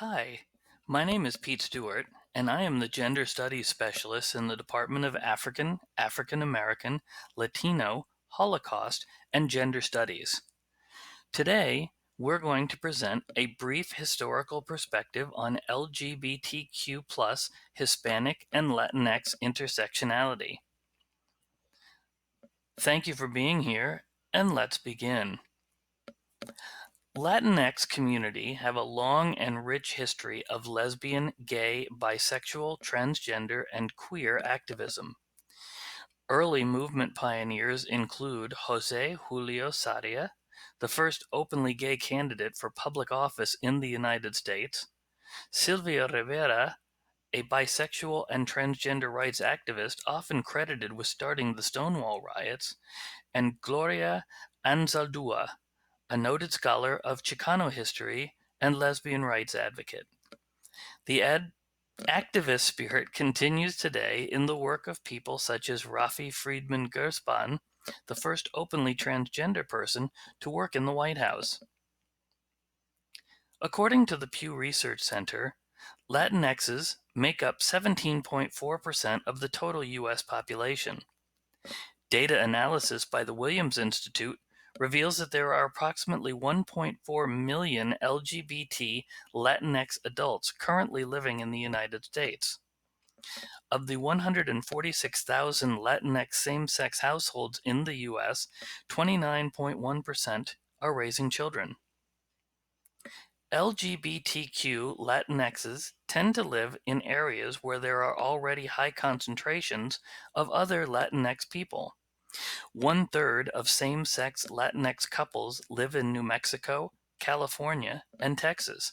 Hi, my name is Pete Stewart, and I am the Gender Studies Specialist in the Department of African American, Latino, Holocaust, and Gender Studies. Today, we're going to present a brief historical perspective on LGBTQ Hispanic and Latinx intersectionality. Thank you for being here, and let's begin. Latinx community have a long and rich history of lesbian, gay, bisexual, transgender, and queer activism. Early movement pioneers include Jose Julio Saria, the first openly gay candidate for public office in the United States, Silvia Rivera, a bisexual and transgender rights activist often credited with starting the Stonewall riots, and Gloria Anzaldúa, a noted scholar of Chicano history and lesbian rights advocate. The activist spirit continues today in the work of people such as Rafi Friedman Gerspan, the first openly transgender person to work in the White House. According to the Pew Research Center, Latinxes make up 17.4% of the total U.S. population. Data analysis by the Williams Institute reveals that there are approximately 1.4 million LGBT Latinx adults currently living in the United States. Of the 146,000 Latinx same-sex households in the U.S., 29.1% are raising children. LGBTQ Latinxes tend to live in areas where there are already high concentrations of other Latinx people. 1/3 of same-sex Latinx couples live in New Mexico, California, and Texas.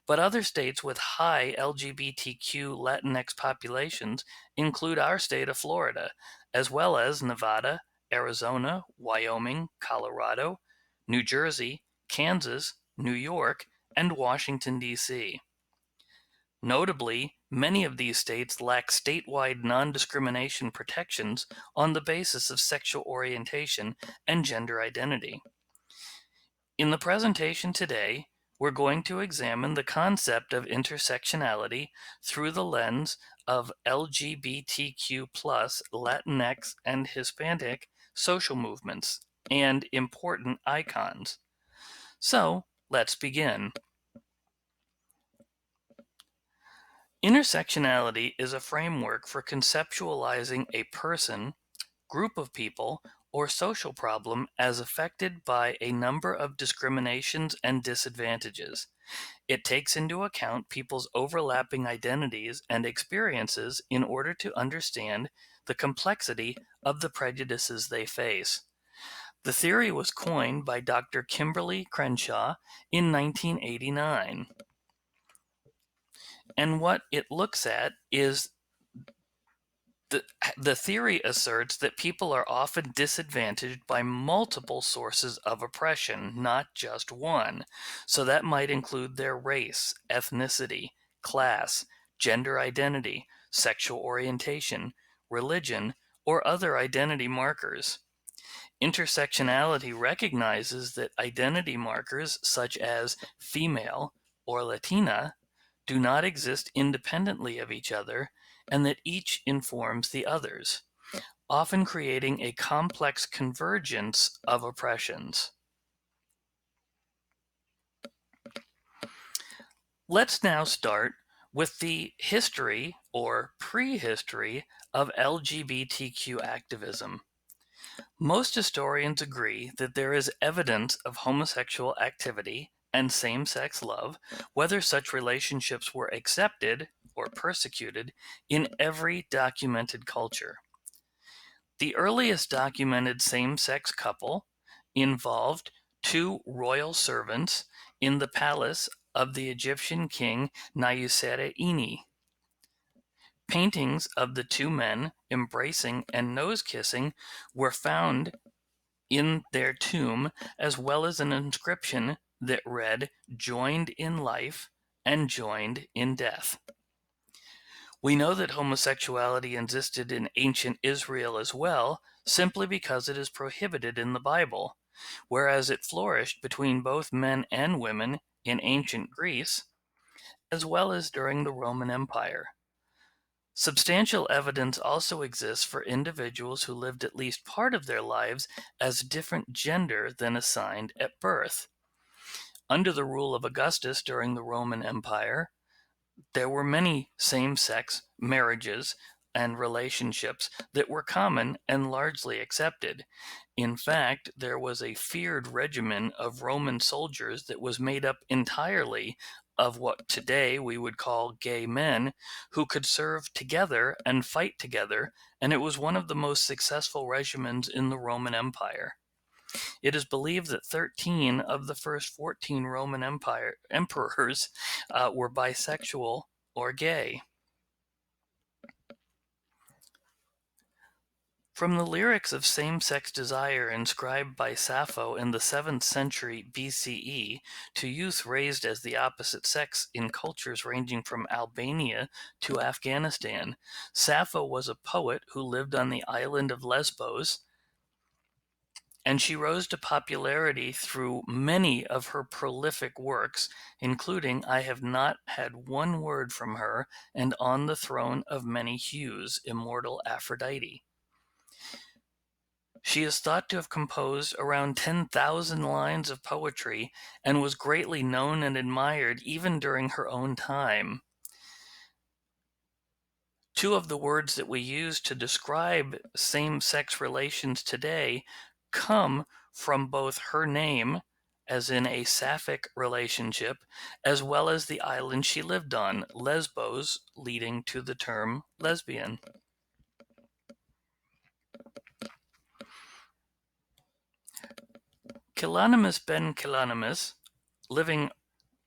But other states with high LGBTQ Latinx populations include our state of Florida, as well as Nevada, Arizona, Wyoming, Colorado, New Jersey, Kansas, New York, and Washington, D.C. Notably, many of these states lack statewide non-discrimination protections on the basis of sexual orientation and gender identity. In the presentation today, we're going to examine the concept of intersectionality through the lens of LGBTQ+, Latinx, and Hispanic social movements and important icons. So, let's begin. Intersectionality is a framework for conceptualizing a person, group of people, or social problem as affected by a number of discriminations and disadvantages. It takes into account people's overlapping identities and experiences in order to understand the complexity of the prejudices they face. The theory was coined by Dr. Kimberly Crenshaw in 1989. And what it looks at is the theory asserts that people are often disadvantaged by multiple sources of oppression, not just one. So that might include their race, ethnicity, class, gender identity, sexual orientation, religion, or other identity markers. Intersectionality recognizes that identity markers such as female or Latina do not exist independently of each other, and that each informs the others, often creating a complex convergence of oppressions. Let's now start with the history or prehistory of LGBTQ activism. Most historians agree that there is evidence of homosexual activity and same-sex love, whether such relationships were accepted or persecuted, in every documented culture. The earliest documented same-sex couple involved two royal servants in the palace of the Egyptian king Nyuserre-Ini. Paintings of the two men embracing and nose-kissing were found in their tomb, as well as an inscription that read, "Joined in life and joined in death." We know that homosexuality existed in ancient Israel as well, simply because it is prohibited in the Bible, whereas it flourished between both men and women in ancient Greece. as well as during the Roman Empire. Substantial evidence also exists for individuals who lived at least part of their lives as a different gender than assigned at birth. Under the rule of Augustus during the Roman Empire, there were many same-sex marriages and relationships that were common and largely accepted. In fact, there was a feared regimen of Roman soldiers that was made up entirely of what today we would call gay men who could serve together and fight together, and it was one of the most successful regimens in the Roman Empire. It is believed that 13 of the first 14 Roman Empire emperors were bisexual or gay. From the lyrics of same-sex desire inscribed by Sappho in the 7th century BCE to youth raised as the opposite sex in cultures ranging from Albania to Afghanistan, Sappho was a poet who lived on the island of Lesbos, and she rose to popularity through many of her prolific works, including I Have Not Had One Word from Her and On the Throne of Many Hues, Immortal Aphrodite. She is thought to have composed around 10,000 lines of poetry and was greatly known and admired even during her own time. Two of the words that we use to describe same-sex relations today come from both her name, as in a sapphic relationship, as well as the island she lived on, Lesbos, leading to the term lesbian. Kilonimus ben Kilonimus, living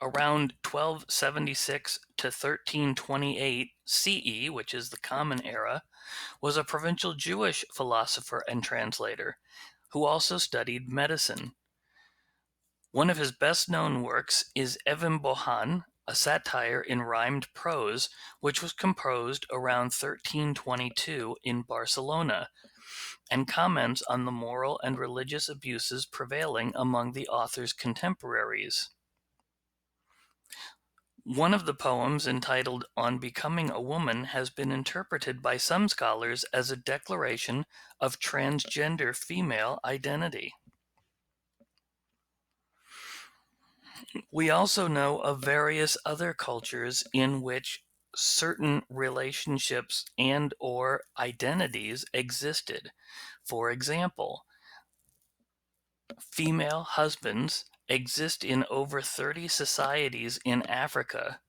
around 1276 to 1328 CE, which is the Common Era, was a provincial Jewish philosopher and translator who also studied medicine. One of his best-known works is Evim Bohan, a satire in rhymed prose, which was composed around 1322 in Barcelona, and comments on the moral and religious abuses prevailing among the author's contemporaries. One of the poems, entitled On Becoming a Woman, has been interpreted by some scholars as a declaration of transgender female identity. We also know of various other cultures in which certain relationships and or identities existed. For example, female husbands exist in over 30 societies in Africa,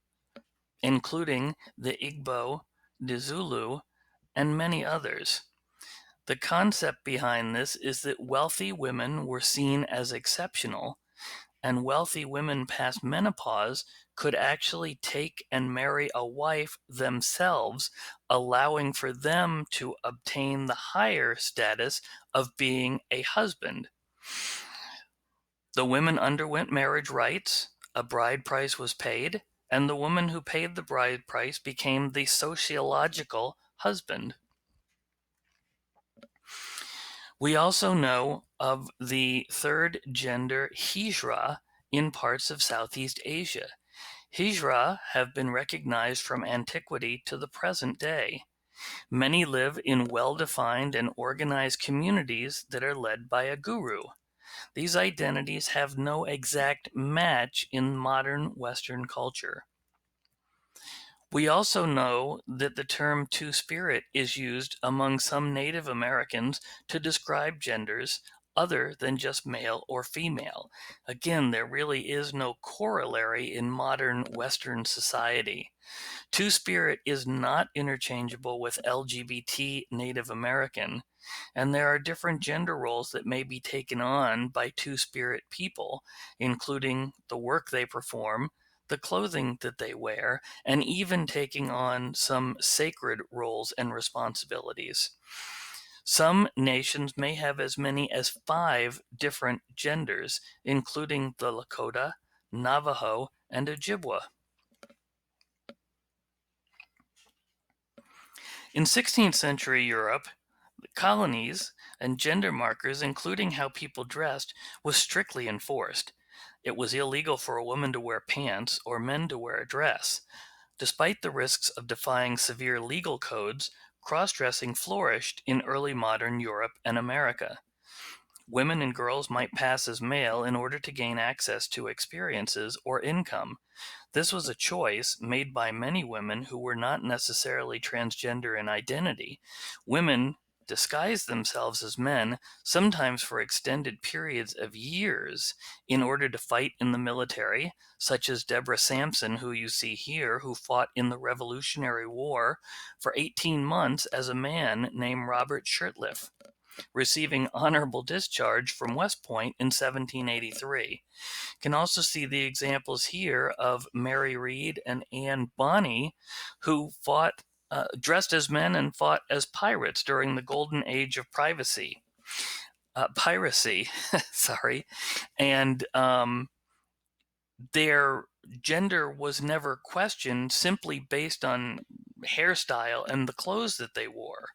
including the Igbo, the Zulu, and many others. The concept behind this is that wealthy women were seen as exceptional, and wealthy women past menopause could actually take and marry a wife themselves, allowing for them to obtain the higher status of being a husband. The women underwent marriage rites, a bride price was paid, and the woman who paid the bride price became the sociological husband. We also know of the third gender, hijra, in parts of Southeast Asia. Hijra have been recognized from antiquity to the present day. Many live in well-defined and organized communities that are led by a guru. These identities have no exact match in modern Western culture. We also know that the term two-spirit is used among some Native Americans to describe genders other than just male or female. Again, there really is no corollary in modern Western society. Two-spirit is not interchangeable with LGBT Native American, and there are different gender roles that may be taken on by two-spirit people, including the work they perform, the clothing that they wear, and even taking on some sacred roles and responsibilities. Some nations may have as many as 5 different genders, including the Lakota, Navajo, and Ojibwa. In 16th century Europe, the colonies and gender markers, including how people dressed, was strictly enforced. it was illegal for a woman to wear pants or men to wear a dress. Despite the risks of defying severe legal codes, cross-dressing flourished in early modern Europe and America. Women and girls might pass as male in order to gain access to experiences or income. This was a choice made by many women who were not necessarily transgender in identity. Women disguised themselves as men, sometimes for extended periods of years, in order to fight in the military, such as Deborah Sampson, who you see here, who fought in the Revolutionary War for 18 months as a man named Robert Shirtliff, receiving honorable discharge from West Point in 1783. You can also see the examples here of Mary Read and Anne Bonny, who fought dressed as men and fought as pirates during the golden age of piracy, sorry, and their gender was never questioned simply based on hairstyle and the clothes that they wore.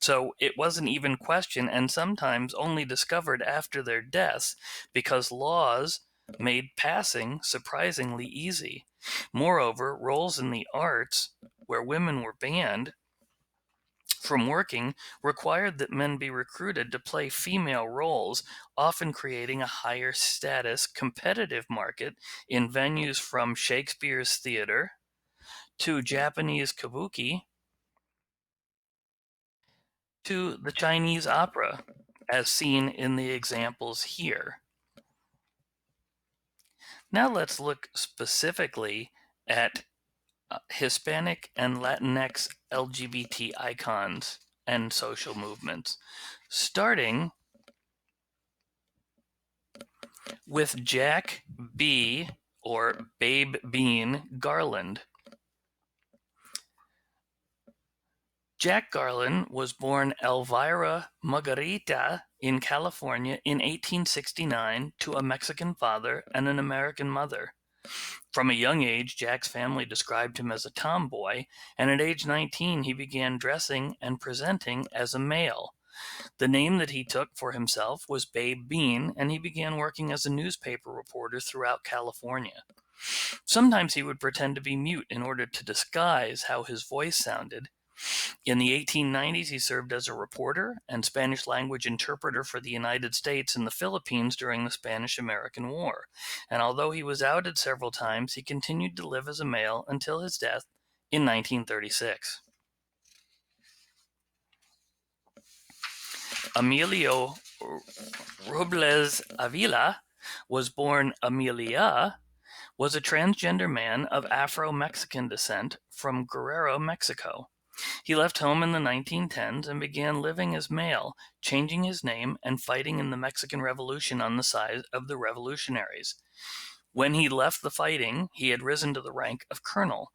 So it wasn't even questioned, and sometimes only discovered after their deaths, because laws made passing surprisingly easy. Moreover, roles in the arts, where women were banned from working, required that men be recruited to play female roles, often creating a higher status competitive market in venues from Shakespeare's theater to Japanese kabuki to the Chinese opera, as seen in the examples here. Now let's look specifically at Hispanic and Latinx LGBT icons and social movements, starting with Jack B. or Babe Bean Garland. Jack Garland was born Elvira Margarita in California in 1869 to a Mexican father and an American mother. From a young age, Jack's family described him as a tomboy, and at age 19 he began dressing and presenting as a male. The name that he took for himself was Babe Bean, and he began working as a newspaper reporter throughout California. Sometimes he would pretend to be mute in order to disguise how his voice sounded. In the 1890s, he served as a reporter and Spanish language interpreter for the United States and the Philippines during the Spanish-American War. And although he was outed several times, he continued to live as a male until his death in 1936. Emilio Robles Avila was born Amelia, was a transgender man of Afro-Mexican descent from Guerrero, Mexico. He left home in the 1910s and began living as male, changing his name and fighting in the Mexican Revolution on the side of the revolutionaries. When he left the fighting, he had risen to the rank of colonel.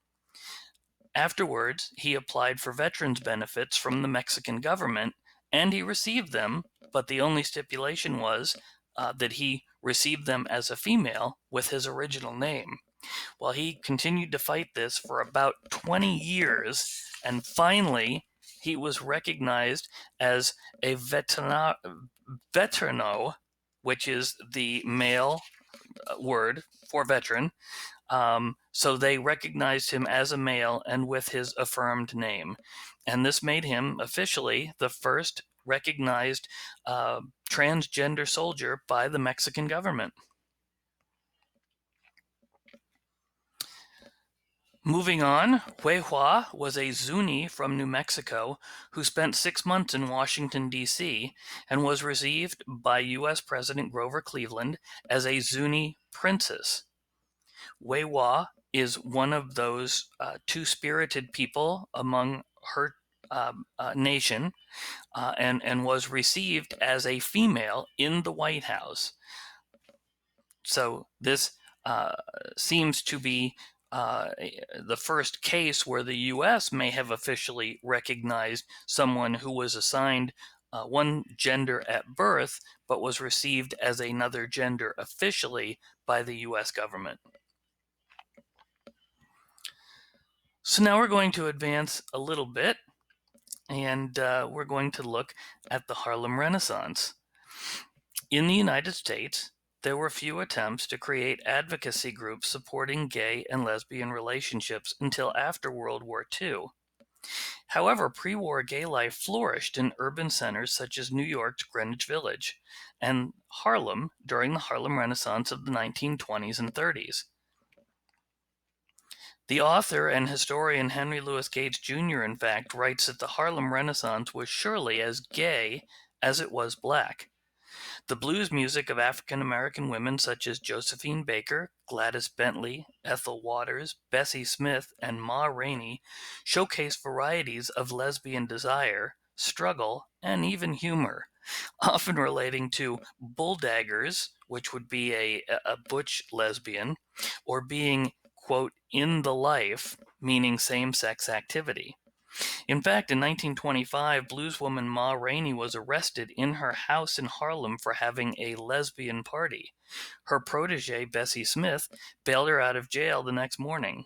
Afterwards, he applied for veterans benefits from the Mexican government, and he received them, but the only stipulation was that he received them as a female with his original name. Well, he continued to fight this for about 20 years, and finally he was recognized as a veterano, which is the male word for veteran. So they recognized him as a male and with his affirmed name. And this made him officially the first recognized transgender soldier by the Mexican government. Moving on, Huehua was a Zuni from New Mexico who spent 6 months in Washington, D.C., and was received by U.S. President Grover Cleveland as a Zuni princess. Huehua is one of those two-spirited people among her nation, and was received as a female in the White House. So this seems to be the first case where the U.S. may have officially recognized someone who was assigned one gender at birth, but was received as another gender officially by the U.S. government. So now we're going to advance a little bit, and we're going to look at the Harlem Renaissance. In the United States, There were few attempts to create advocacy groups supporting gay and lesbian relationships until after World War II. However, pre-war gay life flourished in urban centers such as New York's Greenwich Village and Harlem during the Harlem Renaissance of the 1920s and 30s. The author and historian Henry Louis Gates Jr., in fact, writes that the Harlem Renaissance was surely as gay as it was black. The blues music of African American women such as Josephine Baker, Gladys Bentley, Ethel Waters, Bessie Smith, and Ma Rainey showcase varieties of lesbian desire, struggle, and even humor, often relating to bulldaggers, which would be a butch lesbian, or being, quote, in the life, meaning same-sex activity. In fact, in 1925, blueswoman Ma Rainey was arrested in her house in Harlem for having a lesbian party. Her protege, Bessie Smith, bailed her out of jail the next morning.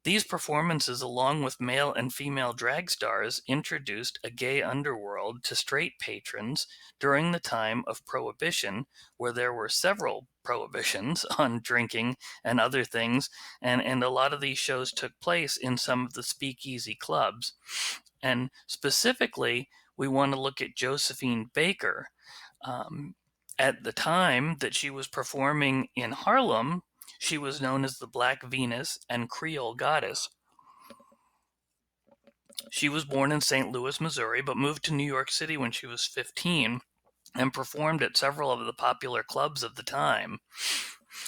These performances, along with male and female drag stars, introduced a gay underworld to straight patrons during the time of Prohibition, where there were several prohibitions on drinking and other things, and a lot of these shows took place in some of the speakeasy clubs. And specifically, we want to look at Josephine Baker. At the time that she was performing in Harlem, she was known as the Black Venus and Creole Goddess. She was born in St. Louis, Missouri, but moved to New York City when she was 15 and performed at several of the popular clubs of the time.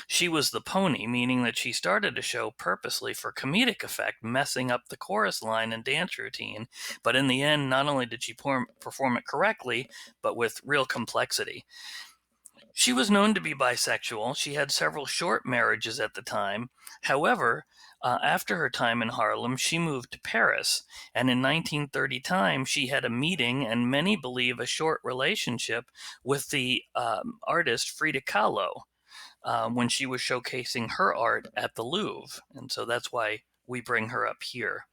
She was the pony, meaning that she started a show purposely for comedic effect, messing up the chorus line and dance routine, but in the end, not only did she perform it correctly, but with real complexity. She was known to be bisexual. She had several short marriages at the time. However, after her time in Harlem, she moved to Paris, and in 1930 time, she had a meeting, and many believe a short relationship, with the artist Frida Kahlo when she was showcasing her art at the Louvre, and so that's why we bring her up here.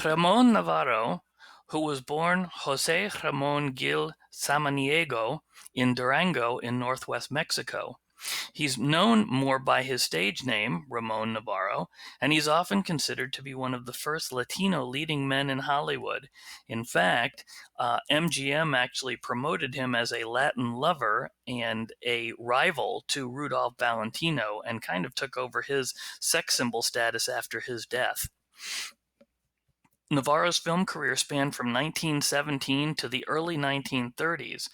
Ramon Navarro, who was born Jose Ramon Gil Samaniego in Durango in northwest Mexico. He's known more by his stage name, Ramon Navarro, and he's often considered to be one of the first Latino leading men in Hollywood. In fact, MGM actually promoted him as a Latin lover and a rival to Rudolph Valentino, and kind of took over his sex symbol status after his death. Navarro's film career spanned from 1917 to the early 1930s.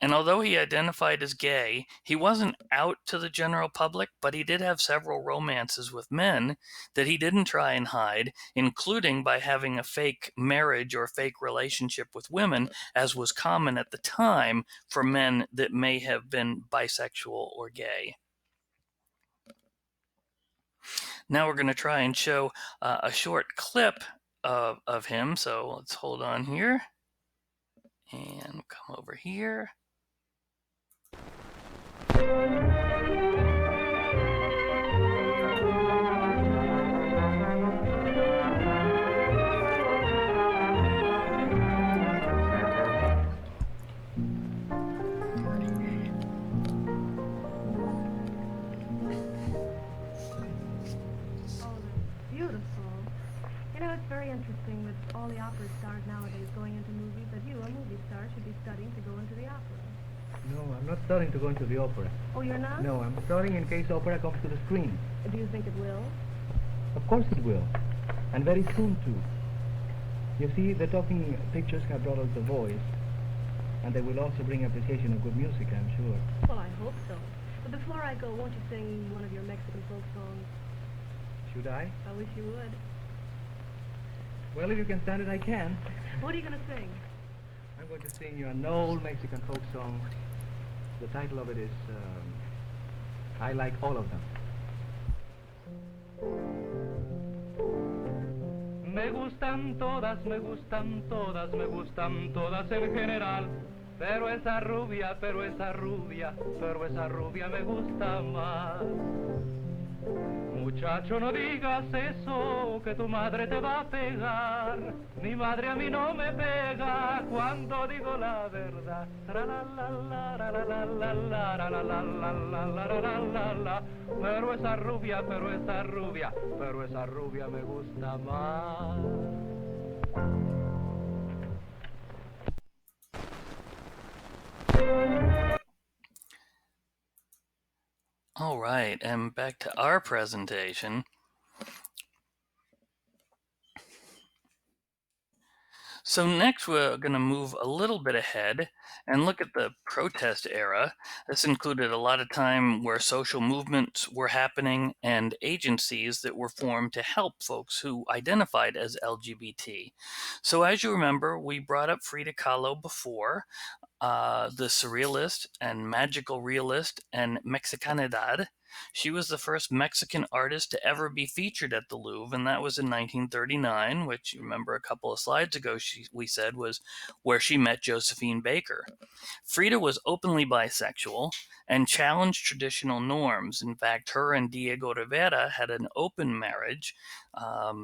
And although he identified as gay, he wasn't out to the general public, but he did have several romances with men that he didn't try and hide, including by having a fake marriage or fake relationship with women, as was common at the time for men that may have been bisexual or gay. Now we're going to try and show a short clip of him, so let's hold on here and come over here. It's very interesting with all the opera stars nowadays going into movies that you, a movie star, should be studying to go into the opera. No, I'm not studying to go into the opera. Oh, you're not? No, I'm studying in case opera comes to the screen. Do you think it will? Of course it will. And very soon, too. You see, the talking pictures have brought out the voice, and they will also bring appreciation of good music, I'm sure. Well, I hope so. But before I go, won't you sing one of your Mexican folk songs? Should I? I wish you would. Well, if you can stand it, I can. What are you going to sing? I'm going to sing you an old Mexican folk song. The title of it is, I Like All of Them. Me gustan todas, me gustan todas, me gustan todas en general. Pero esa rubia, pero esa rubia, pero esa rubia me gusta más. Muchacho, no digas eso, que tu madre te va a pegar. Mi madre a mí no me pega cuando digo la verdad. Pero esa rubia, pero esa rubia, pero esa rubia me gusta más. All right, and back to our presentation. So next we're going to move a little bit ahead and look at the protest era. This included a lot of time where social movements were happening and agencies that were formed to help folks who identified as LGBT. So as you remember, we brought up Frida Kahlo before, the surrealist and magical realist and Mexicanidad. She was the first Mexican artist to ever be featured at the Louvre, and that was in 1939, which you remember a couple of slides ago we said was where she met Josephine Baker. Frida was openly bisexual and challenged traditional norms. In fact, her and Diego Rivera had an open marriage.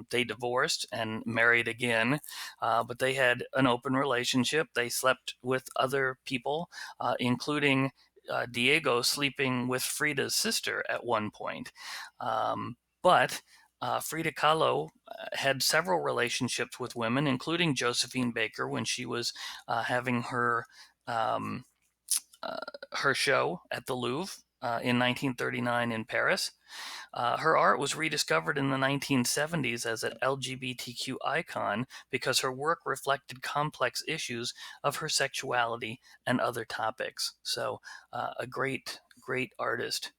They divorced and married again, but they had an open relationship. They slept with other people, including Diego sleeping with Frida's sister at one point. But Frida Kahlo had several relationships with women, including Josephine Baker when she was having um, her show at the Louvre in 1939 in Paris. Her art was rediscovered in the 1970s as an LGBTQ icon because her work reflected complex issues of her sexuality and other topics. So, a great, great artist.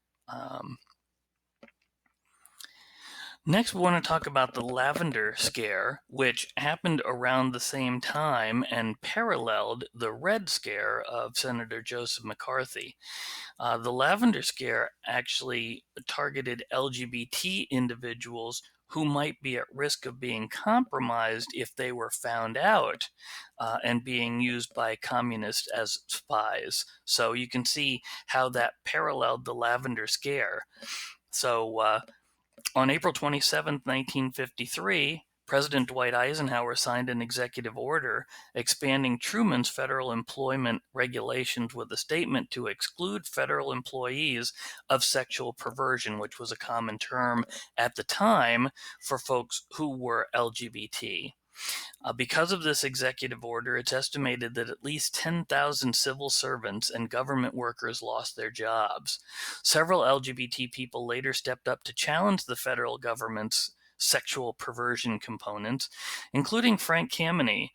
Next, we want to talk about the Lavender Scare, which happened around the same time and paralleled the Red Scare of Senator Joseph McCarthy. The Lavender Scare actually targeted LGBT individuals who might be at risk of being compromised if they were found out and being used by communists as spies. So you can see how that paralleled the Lavender Scare. So on April 27, 1953, President Dwight Eisenhower signed an executive order expanding Truman's federal employment regulations with a statement to exclude federal employees of sexual perversion, which was a common term at the time for folks who were LGBT. Because of this executive order, it's estimated that at least 10,000 civil servants and government workers lost their jobs. Several LGBT people later stepped up to challenge the federal government's sexual perversion components, including Frank Kameny,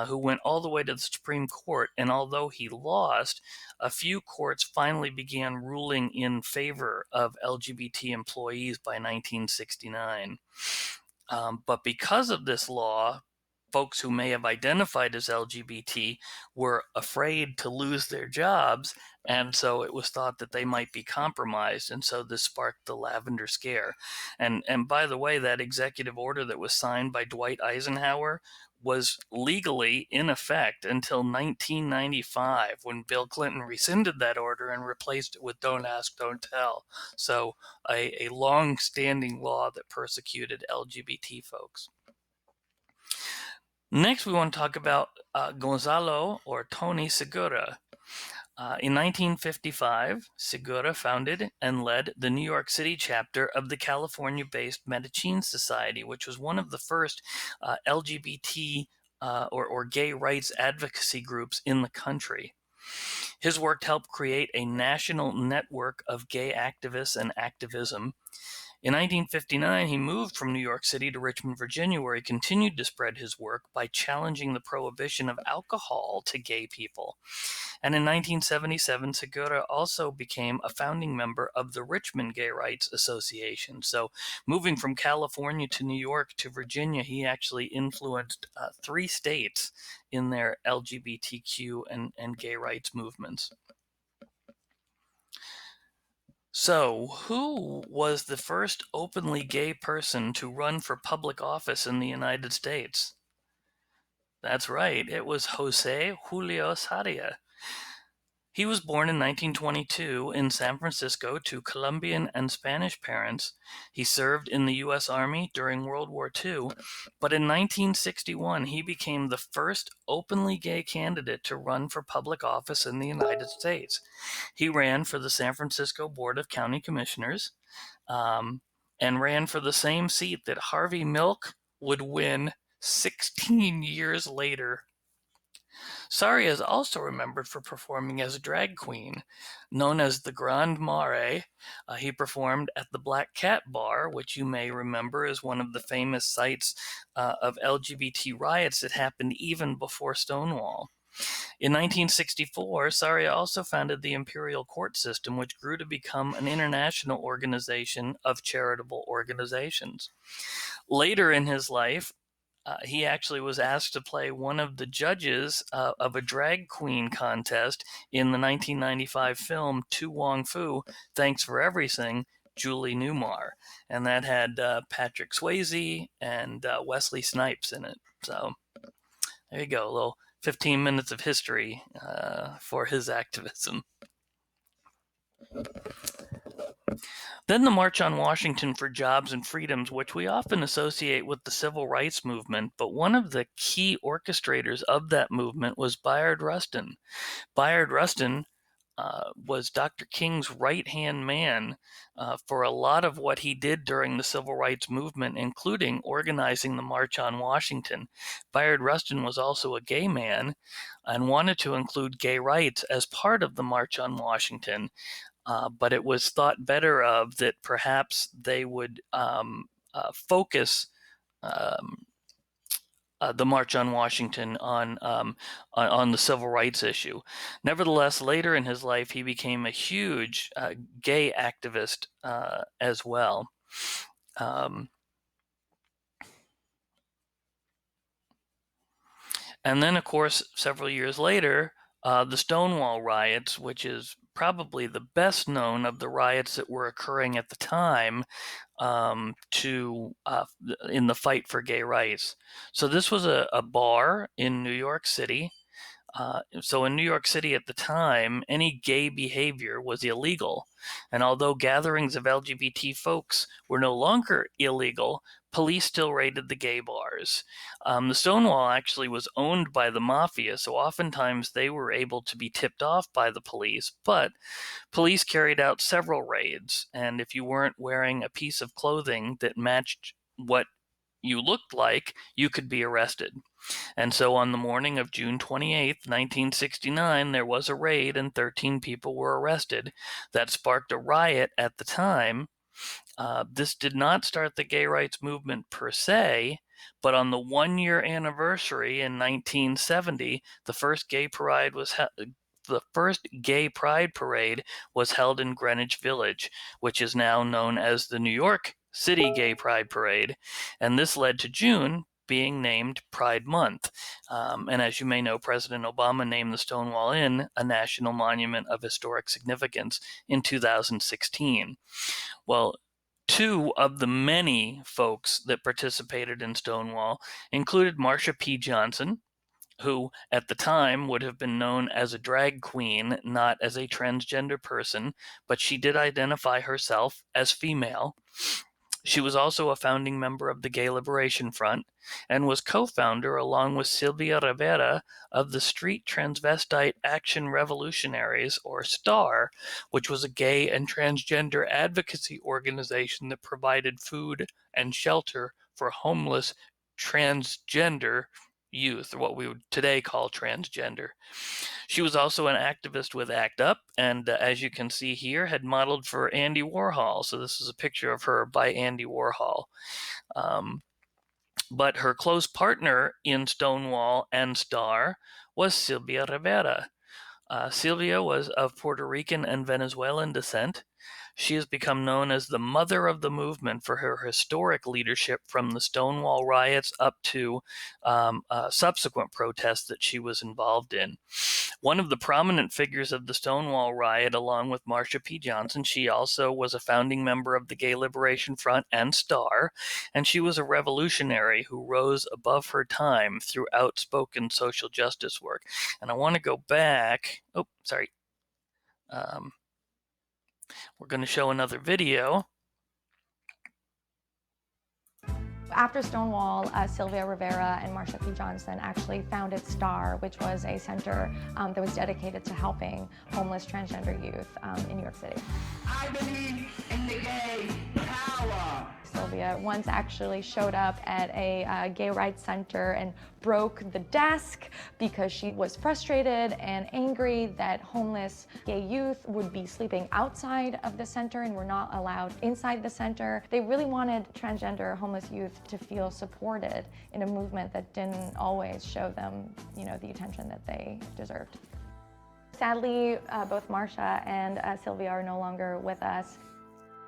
who went all the way to the Supreme Court. And although he lost, a few courts finally began ruling in favor of LGBT employees by 1969. But because of this law, folks who may have identified as LGBT were afraid to lose their jobs, and so it was thought that they might be compromised, and so this sparked the Lavender Scare. And by the way, that executive order that was signed by Dwight Eisenhower was legally in effect until 1995, when Bill Clinton rescinded that order and replaced it with Don't Ask, Don't Tell. So a long-standing law that persecuted LGBT folks. Next, we want to talk about Gonzalo or Tony Segura. In 1955, Segura founded and led the New York City chapter of the California-based Medellin Society, which was one of the first LGBT or gay rights advocacy groups in the country. His work helped create a national network of gay activists and activism. In 1959, he moved from New York City to Richmond, Virginia, where he continued to spread his work by challenging the prohibition of alcohol to gay people. And in 1977, Segura also became a founding member of the Richmond Gay Rights Association. So moving from California to New York to Virginia, he actually influenced 3 states in their LGBTQ and gay rights movements. So, who was the first openly gay person to run for public office in the United States? That's right, it was Jose Julio Sarria. He was born in 1922 in San Francisco to Colombian and Spanish parents. He served in the U.S. Army during World War II, but in 1961 he became the first openly gay candidate to run for public office in the United States. He ran for the San Francisco Board of County Commissioners, um, and ran for the same seat that Harvey Milk would win 16 years later. Saria is also remembered for performing as a drag queen. Known as the Grand Mare, he performed at the Black Cat Bar, which you may remember is one of the famous sites of LGBT riots that happened even before Stonewall. In 1964, Saria also founded the Imperial Court System, which grew to become an international organization of charitable organizations. Later in his life, he actually was asked to play one of the judges of a drag queen contest in the 1995 film To Wong Fu, Thanks for Everything, Julie Newmar. And that had Patrick Swayze and Wesley Snipes in it. So there you go, a little 15 minutes of history for his activism. Then the March on Washington for Jobs and Freedoms, which we often associate with the civil rights movement, but one of the key orchestrators of that movement was Bayard Rustin. Bayard Rustin was Dr. King's right-hand man for a lot of what he did during the civil rights movement, including organizing the March on Washington. Bayard Rustin was also a gay man and wanted to include gay rights as part of the March on Washington. But it was thought better of that perhaps they would focus the March on Washington on the civil rights issue. Nevertheless, later in his life, he became a huge gay activist as well. And then, of course, several years later, the Stonewall riots, which is probably the best known of the riots that were occurring at the time in the fight for gay rights. So this was a bar in New York City. So in New York City at the time, any gay behavior was illegal. And although gatherings of LGBT folks were no longer illegal, police still raided the gay bars. The Stonewall actually was owned by the mafia, so oftentimes they were able to be tipped off by the police, but police carried out several raids, and if you weren't wearing a piece of clothing that matched what you looked like, you could be arrested. And so on the morning of June 28th, 1969, there was a raid and 13 people were arrested. That sparked a riot at the time. This did not start the gay rights movement per se, but on the 1-year anniversary in 1970, the first gay pride parade was held in Greenwich Village, which is now known as the New York City Gay Pride Parade, and this led to June being named Pride Month. And as you may know, President Obama named the Stonewall Inn a National Monument of Historic Significance in 2016. Well, two of the many folks that participated in Stonewall included Marsha P. Johnson, who at the time would have been known as a drag queen, not as a transgender person, but she did identify herself as female. She was also a founding member of the Gay Liberation Front and was co-founder, along with Sylvia Rivera, of the Street Transvestite Action Revolutionaries, or STAR, which was a gay and transgender advocacy organization that provided food and shelter for homeless transgender youth, or what we would today call transgender. She was also an activist with ACT UP, and as you can see here, had modeled for Andy Warhol. So this is a picture of her by Andy Warhol. But her close partner in Stonewall and STAR was Sylvia Rivera. Sylvia was of Puerto Rican and Venezuelan descent. She has become known as the mother of the movement for her historic leadership from the Stonewall riots up to subsequent protests that she was involved in. One of the prominent figures of the Stonewall riot, along with Marsha P. Johnson, she also was a founding member of the Gay Liberation Front and STAR, and she was a revolutionary who rose above her time through outspoken social justice work. And I want to go back. Oh, sorry. We're going to show another video. After Stonewall, Sylvia Rivera and Marsha P. Johnson actually founded STAR, which was a center that was dedicated to helping homeless transgender youth in New York City. I believe in the gay power. Sylvia once actually showed up at a gay rights center and broke the desk because she was frustrated and angry that homeless gay youth would be sleeping outside of the center and were not allowed inside the center. They really wanted transgender homeless youth to feel supported in a movement that didn't always show them, the attention that they deserved. Sadly, both Marsha and Sylvia are no longer with us.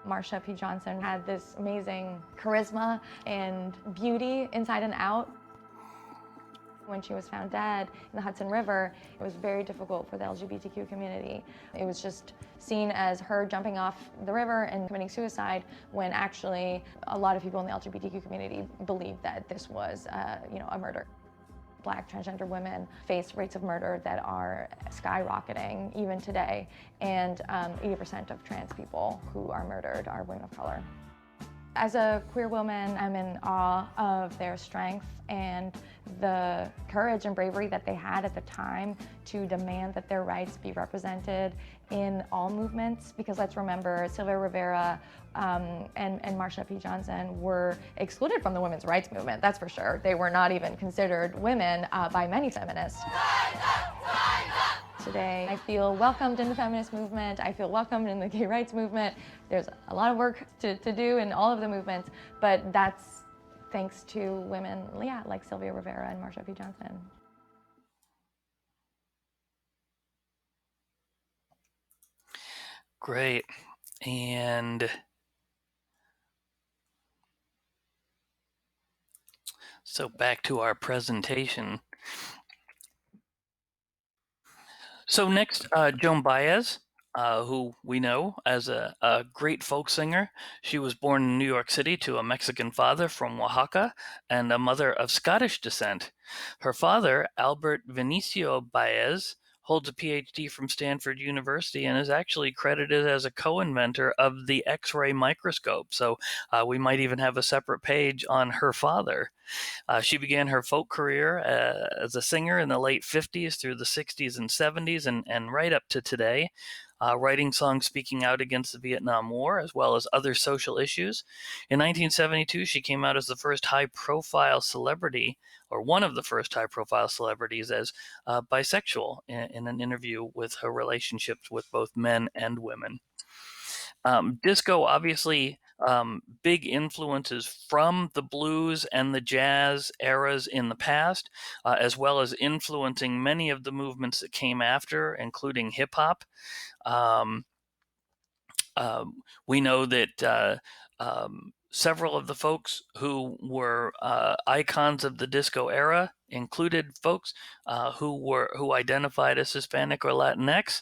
Marsha P. Johnson had this amazing charisma and beauty inside and out. When she was found dead in the Hudson River, it was very difficult for the LGBTQ community. It was just seen as her jumping off the river and committing suicide, when actually a lot of people in the LGBTQ community believed that this was, a murder. Black transgender women face rates of murder that are skyrocketing even today, and 80% of trans people who are murdered are women of color. As a queer woman, I'm in awe of their strength and the courage and bravery that they had at the time to demand that their rights be represented in all movements. Because let's remember, Sylvia Rivera and Marsha P. Johnson were excluded from the women's rights movement, that's for sure. They were not even considered women by many feminists. Today, I feel welcomed in the feminist movement. I feel welcomed in the gay rights movement. There's a lot of work to do in all of the movements, but that's thanks to women, like Sylvia Rivera and Marsha P. Johnson. Great. And so back to our presentation. So next, Joan Baez, who we know as a great folk singer. She was born in New York City to a Mexican father from Oaxaca and a mother of Scottish descent. Her father, Albert Vinicio Baez, holds a PhD from Stanford University and is actually credited as a co-inventor of the X-ray microscope. So we might even have a separate page on her father. She began her folk career as a singer in the late 50s through the 60s and 70s and right up to today, writing songs speaking out against the Vietnam War as well as other social issues. In 1972, she came out as the first high-profile celebrity, or one of the first high-profile celebrities, as bisexual in an interview with her relationships with both men and women. Disco, obviously, big influences from the blues and the jazz eras in the past, as well as influencing many of the movements that came after, including hip hop. We know that several of the folks who were icons of the disco era included folks who identified as Hispanic or Latinx,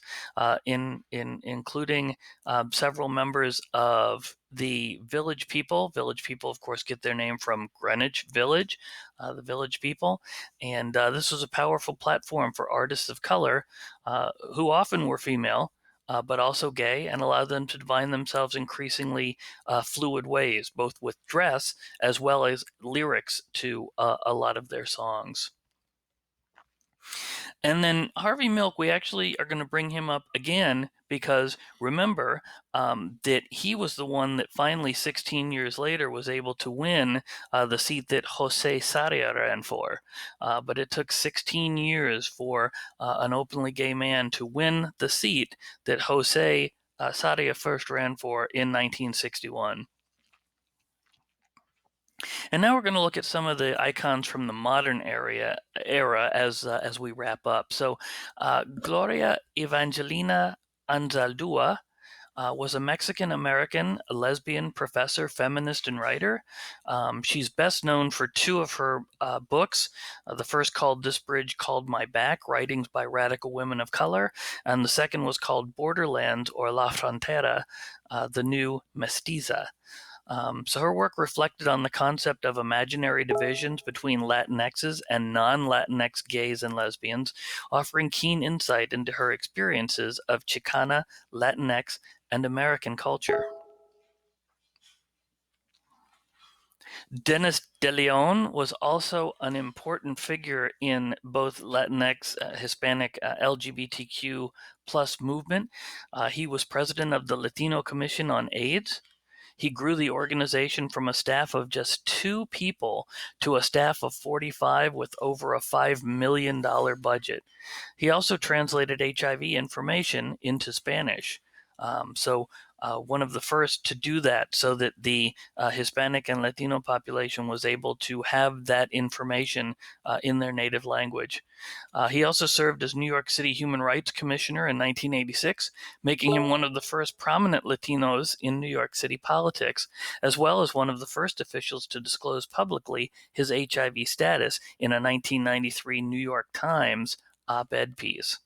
including several members of the Village People. Village People, of course, get their name from Greenwich Village, the Village People. And this was a powerful platform for artists of color who often were female, but also gay, and allowed them to define themselves increasingly fluid ways, both with dress as well as lyrics to a lot of their songs. And then Harvey Milk, we actually are going to bring him up again because remember that he was the one that finally 16 years later was able to win the seat that Jose Sarria ran for. But it took 16 years for an openly gay man to win the seat that Jose Sarria first ran for in 1961. And now we're going to look at some of the icons from the modern era as we wrap up. So Gloria Evangelina Anzaldúa was a Mexican-American, lesbian professor, feminist, and writer. She's best known for two of her books. The first called This Bridge Called My Back, Writings by Radical Women of Color, and the second was called Borderlands or La Frontera, The New Mestiza. So her work reflected on the concept of imaginary divisions between Latinxes and non-Latinx gays and lesbians, offering keen insight into her experiences of Chicana, Latinx, and American culture. Dennis De Leon was also an important figure in both Latinx, Hispanic, LGBTQ plus movement. He was president of the Latino Commission on AIDS. He grew the organization from a staff of just 2 people to a staff of 45 with over a $5 million budget. He also translated HIV information into Spanish. One of the first to do that so that the Hispanic and Latino population was able to have that information in their native language. He also served as New York City Human Rights Commissioner in 1986, making him one of the first prominent Latinos in New York City politics, as well as one of the first officials to disclose publicly his HIV status in a 1993 New York Times op-ed piece.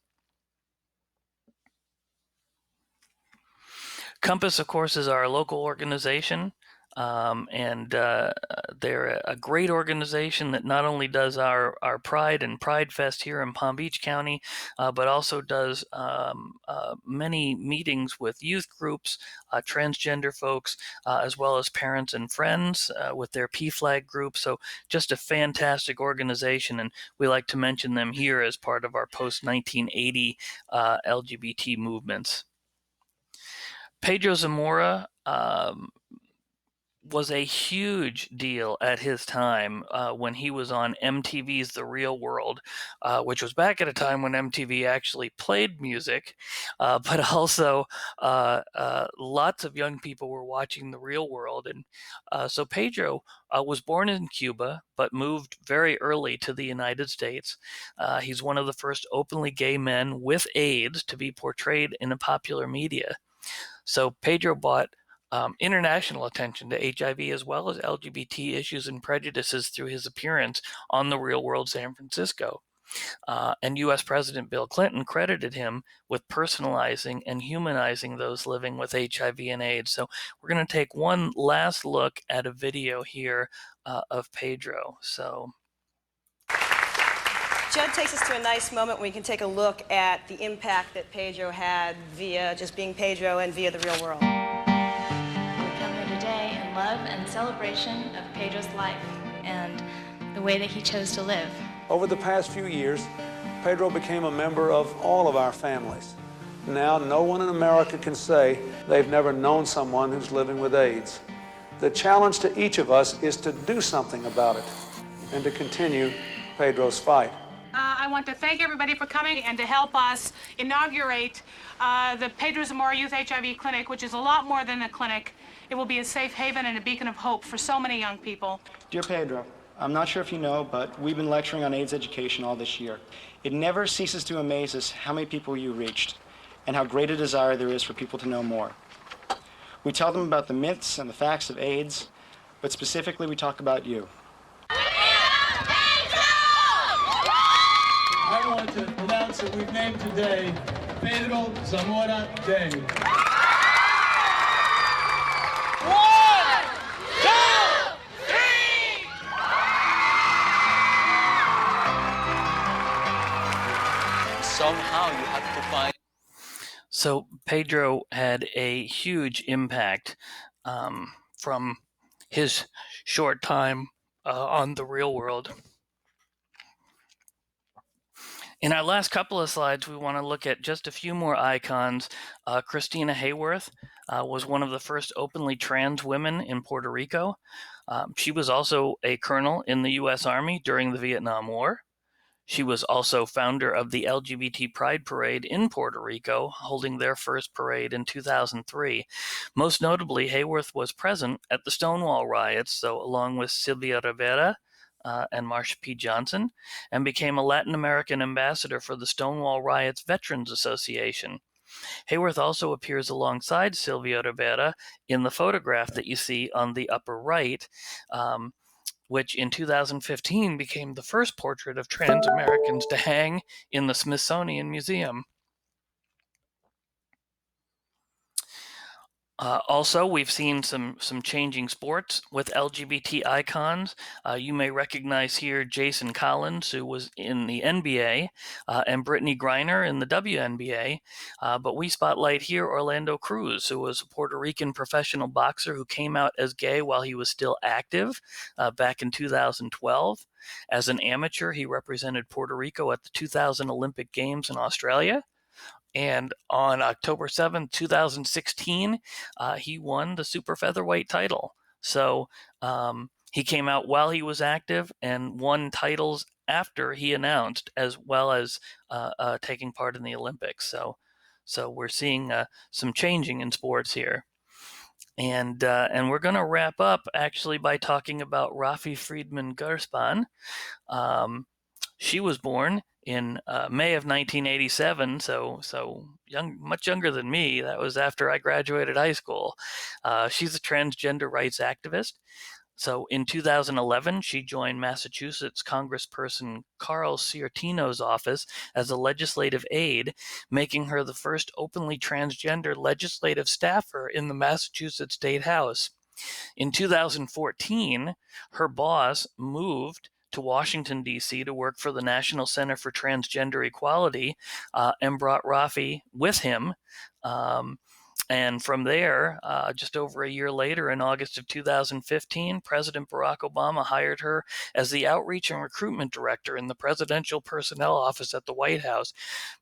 Compass, of course, is our local organization, and they're a great organization that not only does our Pride and Pride Fest here in Palm Beach County, but also does many meetings with youth groups, transgender folks, as well as parents and friends with their PFLAG group. So just a fantastic organization, and we like to mention them here as part of our post-1980 LGBT movements. Pedro Zamora was a huge deal at his time when he was on MTV's The Real World, which was back at a time when MTV actually played music, but also lots of young people were watching The Real World. And so Pedro was born in Cuba, but moved very early to the United States. He's one of the first openly gay men with AIDS to be portrayed in a popular media. So Pedro brought international attention to HIV as well as LGBT issues and prejudices through his appearance on The Real World San Francisco. And U.S. President Bill Clinton credited him with personalizing and humanizing those living with HIV and AIDS. So we're going to take one last look at a video here of Pedro. So Judd takes us to a nice moment where we can take a look at the impact that Pedro had via just being Pedro and via The Real World. We come here today in love and celebration of Pedro's life and the way that he chose to live. Over the past few years, Pedro became a member of all of our families. Now, no one in America can say they've never known someone who's living with AIDS. The challenge to each of us is to do something about it and to continue Pedro's fight. I want to thank everybody for coming and to help us inaugurate the Pedro Zamora Youth HIV Clinic, which is a lot more than a clinic. It will be a safe haven and a beacon of hope for so many young people. Dear Pedro, I'm not sure if you know, but we've been lecturing on AIDS education all this year. It never ceases to amaze us how many people you reached and how great a desire there is for people to know more. We tell them about the myths and the facts of AIDS, but specifically we talk about you. I want to announce that we've named today Pedro Zamora Day. 1, 2, 3! Somehow you have to find. So Pedro had a huge impact from his short time on The Real World. In our last couple of slides, we want to look at just a few more icons. Christina Hayworth was one of the first openly trans women in Puerto Rico. She was also a colonel in the U.S. Army during the Vietnam War. She was also founder of the LGBT Pride Parade in Puerto Rico, holding their first parade in 2003. Most notably, Hayworth was present at the Stonewall riots, so along with Sylvia Rivera, and Marsha P. Johnson, and became a Latin American ambassador for the Stonewall Riots Veterans Association. Hayworth also appears alongside Sylvia Rivera in the photograph that you see on the upper right, which in 2015 became the first portrait of trans Americans to hang in the Smithsonian Museum. Also, we've seen some changing sports with LGBT icons. You may recognize here Jason Collins, who was in the NBA, and Brittany Griner in the WNBA. But we spotlight here Orlando Cruz, who was a Puerto Rican professional boxer who came out as gay while he was still active back in 2012. As an amateur, he represented Puerto Rico at the 2000 Olympic Games in Australia. And on October 7th, 2016, he won the super featherweight title. So he came out while he was active and won titles after he announced, as well as taking part in the Olympics. So we're seeing some changing in sports here. And we're going to wrap up actually by talking about Rafi Friedman Gerspan. She was born in May of 1987, so young, much younger than me. That was after I graduated high school. She's a transgender rights activist. So in 2011, she joined Massachusetts Congressperson Carl Ciortino's office as a legislative aide, making her the first openly transgender legislative staffer in the Massachusetts State House. In 2014, her boss moved to Washington, D.C. to work for the National Center for Transgender Equality and brought Rafi with him. And from there, just over a year later, in August of 2015, President Barack Obama hired her as the Outreach and Recruitment Director in the Presidential Personnel Office at the White House,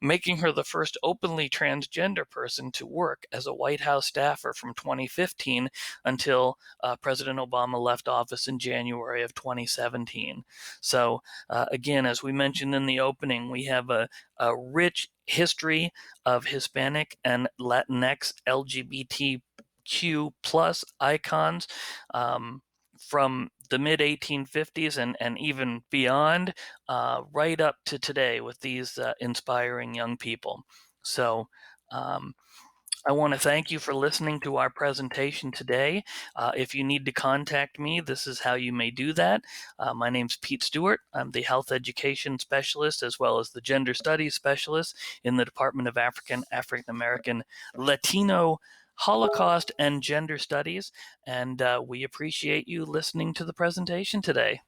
making her the first openly transgender person to work as a White House staffer from 2015 until President Obama left office in January of 2017. So again, as we mentioned in the opening, we have a rich history of Hispanic and Latinx LGBTQ plus icons from the mid 1850s and even beyond, right up to today with these inspiring young people. So I want to thank you for listening to our presentation today. If you need to contact me, this is how you may do that. My name's Pete Stewart. I'm the Health Education Specialist as well as the Gender Studies Specialist in the Department of African American, Latino, Holocaust, and Gender Studies. And we appreciate you listening to the presentation today.